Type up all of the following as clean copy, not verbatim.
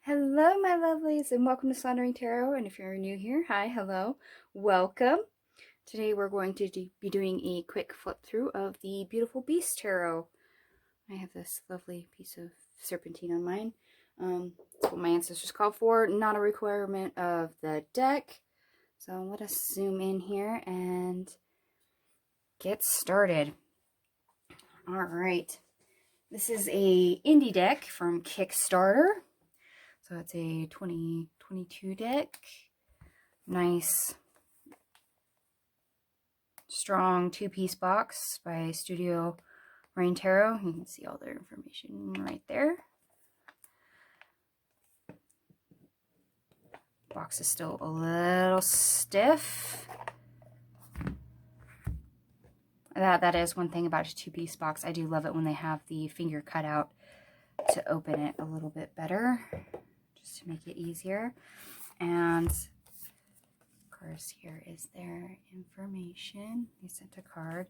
Hello, my lovelies, and welcome to Slandering Tarot. And if you're new here, hi, hello, welcome. Today we're going to be doing a quick flip through of the Beautiful Beast Tarot. I have this lovely piece of serpentine on mine. That's what my ancestors called for, not a requirement of the deck. So let us zoom in here and get started. All right. This is a indie deck from Kickstarter. So it's a 2022 deck. Nice, strong two-piece box by Studio Raine Tarot. You can see all their information right there. Box is still a little stiff. That is one thing about a two-piece box. I do love it when they have the finger cut out to open it a little bit better, just to make it easier. And of course, here is their information. They sent a card,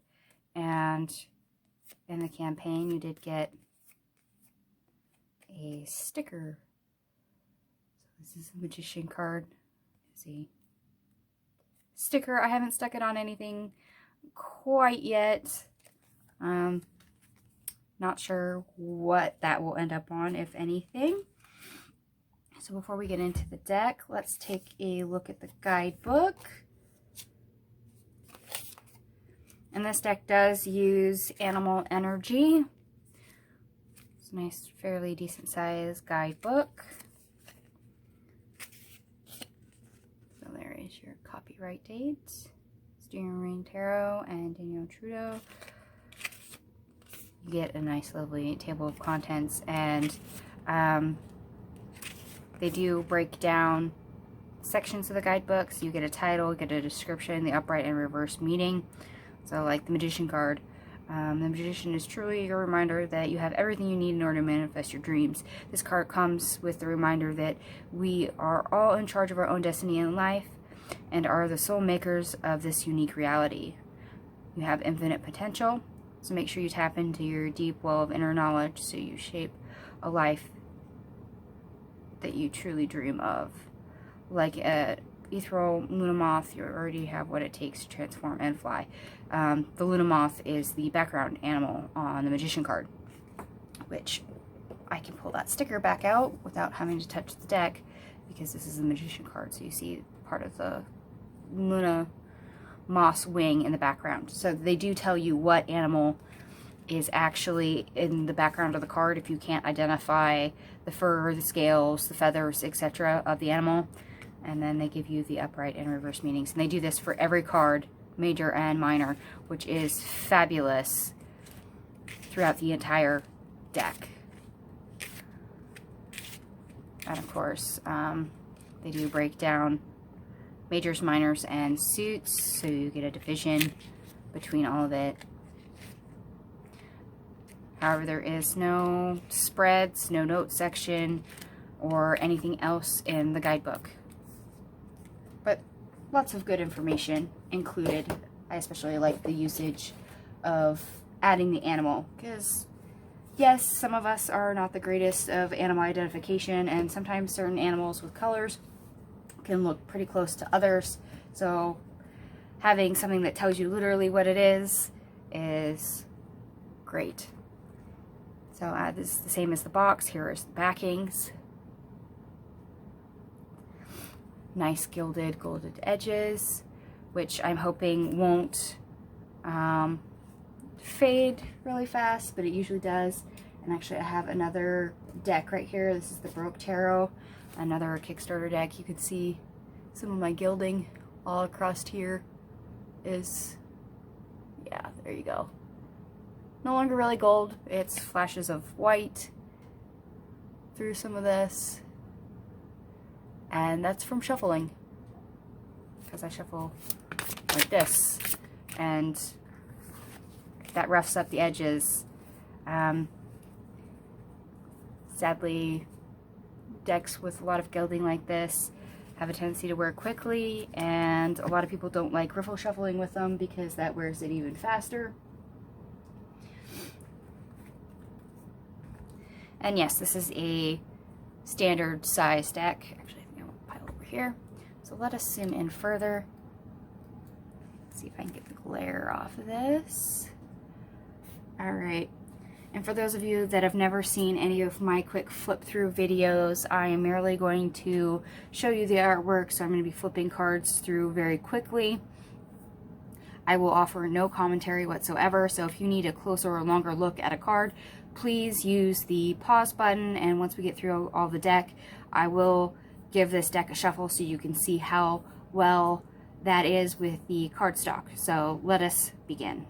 and in the campaign, you did get a sticker. So this is a magician card. It's a sticker. I haven't stuck it on anything quite yet. Not sure what that will end up on, if anything. So before we get into the deck, let's take a look at the guidebook. And this deck does use animal energy. It's a nice, fairly decent size guidebook. So there is your copyright date. Studio Raine Tarot and Danielle Trudeau. You get a nice, lovely table of contents, and they do break down sections of the guidebook. So you get a title, get a description, the upright and reverse meaning. So like the Magician card, the Magician is truly a reminder that you have everything you need in order to manifest your dreams. This card comes with the reminder that we are all in charge of our own destiny in life and are the sole makers of this unique reality. You have infinite potential, so make sure you tap into your deep well of inner knowledge so you shape a life that you truly dream of. Like a ethereal Luna moth, you already have what it takes to transform and fly. The Luna moth is the background animal on the Magician card, which I can pull that sticker back out without having to touch the deck, because this is the Magician card, so you see part of the Luna moth's wing in the background. So they do tell you what animal is actually in the background of the card if you can't identify the fur, the scales, the feathers, etc. of the animal. And then they give you the upright and reverse meanings. And they do this for every card, major and minor, which is fabulous throughout the entire deck. And of course, they do break down majors, minors, and suits, so you get a division between all of it. However, there is no spreads, no note section, or anything else in the guidebook. But lots of good information included. I especially like the usage of adding the animal, because yes, some of us are not the greatest of animal identification, and sometimes certain animals with colors can look pretty close to others. So having something that tells you literally what it is great. So this is the same as the box. Here is the backings. Nice gilded edges, which I'm hoping won't fade really fast, but it usually does. And actually I have another deck right here. This is the Baroque Tarot, another Kickstarter deck. You can see some of my gilding all across here is, yeah, there you go. No longer really gold, it's flashes of white through some of this. And that's from shuffling, because I shuffle like this, and that roughs up the edges. Sadly, decks with a lot of gilding like this have a tendency to wear quickly, and a lot of people don't like riffle shuffling with them because that wears it even faster. And yes, this is a standard size deck. Actually, I think I want to pile over here. So let us zoom in further. Let's see if I can get the glare off of this. All right. And for those of you that have never seen any of my quick flip through videos, I am merely going to show you the artwork. So I'm going to be flipping cards through very quickly. I will offer no commentary whatsoever. So if you need a closer or longer look at a card, please use the pause button. And once we get through all the deck, I will give this deck a shuffle so you can see how well that is with the cardstock. So let us begin.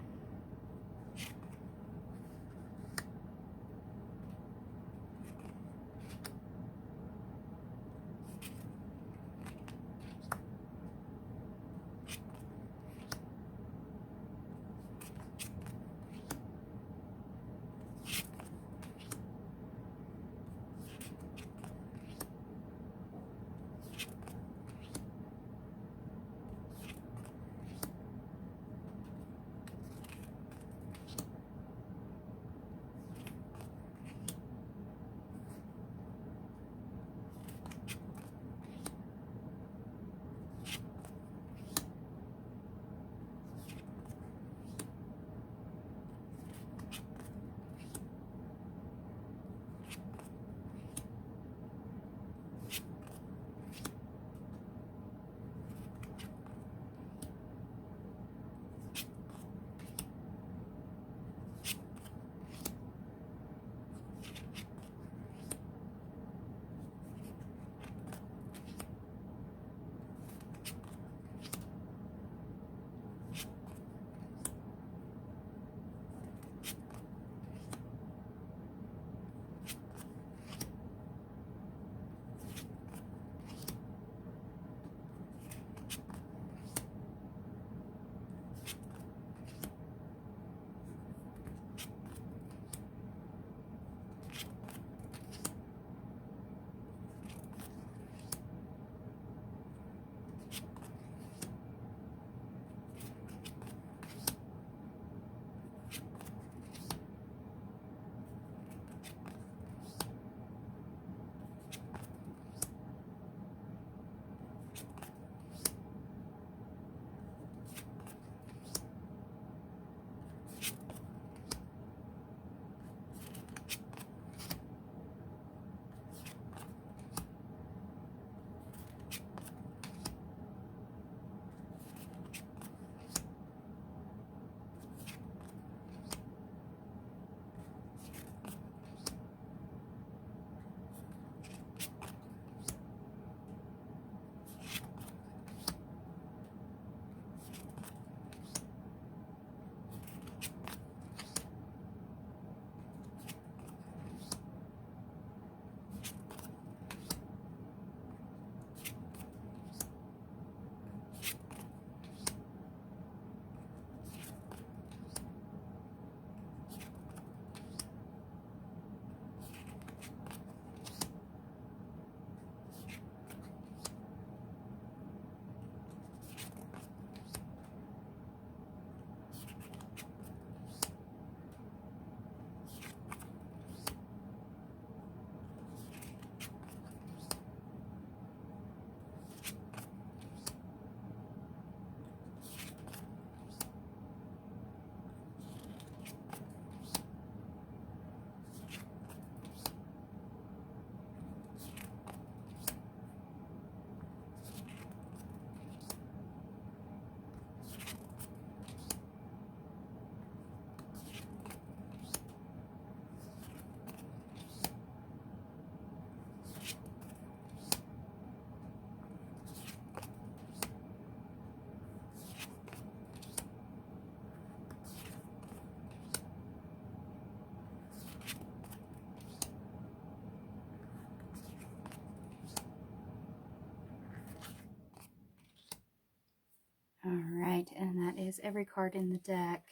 All right, and that is every card in the deck.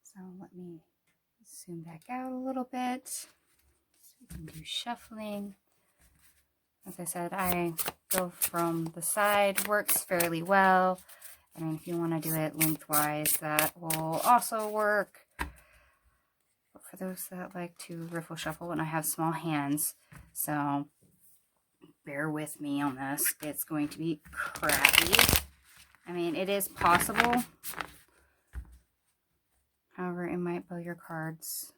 So let me zoom back out a little bit so we can do shuffling. As I said, I go from the side, works fairly well. I mean, if you want to do it lengthwise, that will also work. But for those that like to riffle shuffle, and I have small hands, so bear with me on this. It's going to be crappy. I mean, it is possible. However, it might blow your cards.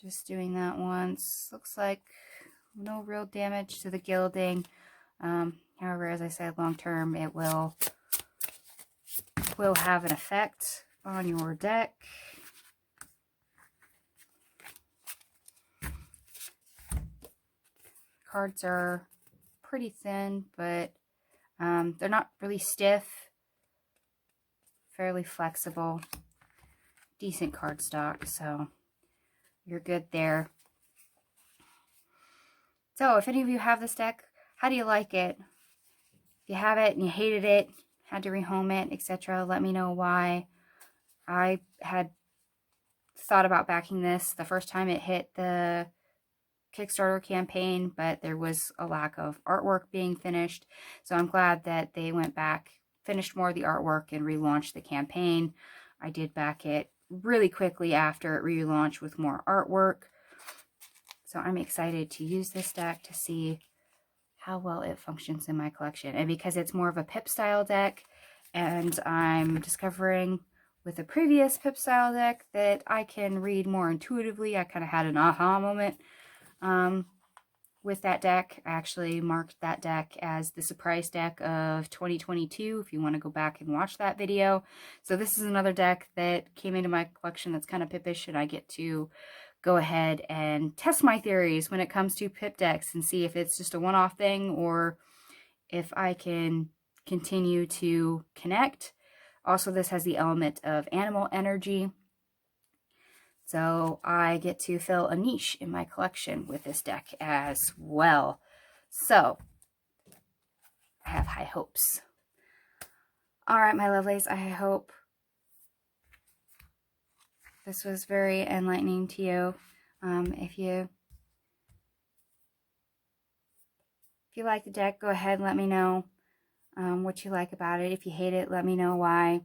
Just doing that once. Looks like no real damage to the gilding. However, as I said, long term, it will have an effect on your deck. Cards are pretty thin, but they're not really stiff. Fairly flexible. Decent cardstock, so you're good there. So if any of you have this deck, how do you like it? If you have it and you hated it, had to rehome it, etc., let me know why. I had thought about backing this the first time it hit the Kickstarter campaign, but there was a lack of artwork being finished. So I'm glad that they went back, finished more of the artwork, and relaunched the campaign. I did back it really quickly after it relaunched with more artwork. So I'm excited to use this deck to see how well it functions in my collection. And because it's more of a Pip style deck, and I'm discovering with a previous Pip style deck that I can read more intuitively, I kind of had an aha moment with that deck. I actually marked that deck as the surprise deck of 2022 if you want to go back and watch that video. So this is another deck that came into my collection that's kind of Pipish, and I get to go ahead and test my theories when it comes to Pip decks and see if it's just a one-off thing or if I can continue to connect. Also, this has the element of animal energy, so I get to fill a niche in my collection with this deck as well. So I have high hopes. All right, my lovelies, I hope this was very enlightening to you. If you like the deck, go ahead and let me know what you like about it. If you hate it, let me know why.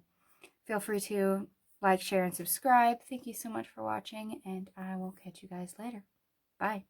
Feel free to like, share, and subscribe. Thank you so much for watching, and I will catch you guys later. Bye.